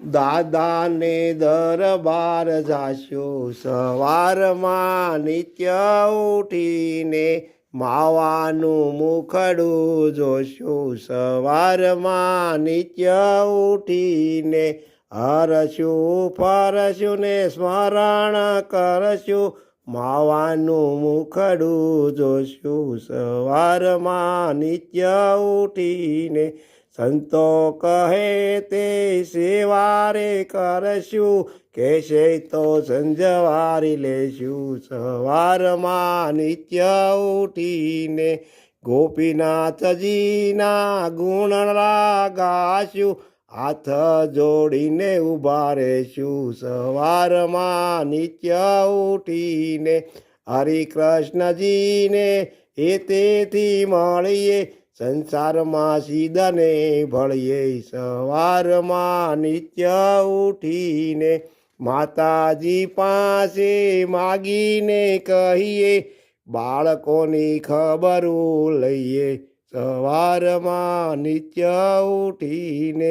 દાદાને દરબાર જાશું સવારમાં નિત્ય ઉઠીને માવાનું મુખડું જોશું સવારમાં નિત્ય ઉઠીને હરશું ફરશું ને સ્મરણ કરશું માવાનું મુખડું જોશું સવારમાં નિત્ય ઉઠીને સંતો કહે તે સેવારે કરશું કહેશે તો સંજવારી લેશું સવારમાં નિત્ય ઉઠીને ગોપીનાથજીના ગુણ ગાશું હાથ જોડીને ઊભા રહેશું સવારમાં નિત્ય ઉઠીને હરિકૃષ્ણજીને એ તેથી મળીએ સંસારમાં સીધાને ભળીએ સવારમાં નિત્ય ઉઠીને માતાજી પાસે માગીને કહીએ બાળકોની ખબરું લઈએ સવારમાં નિત્ય ઉઠીને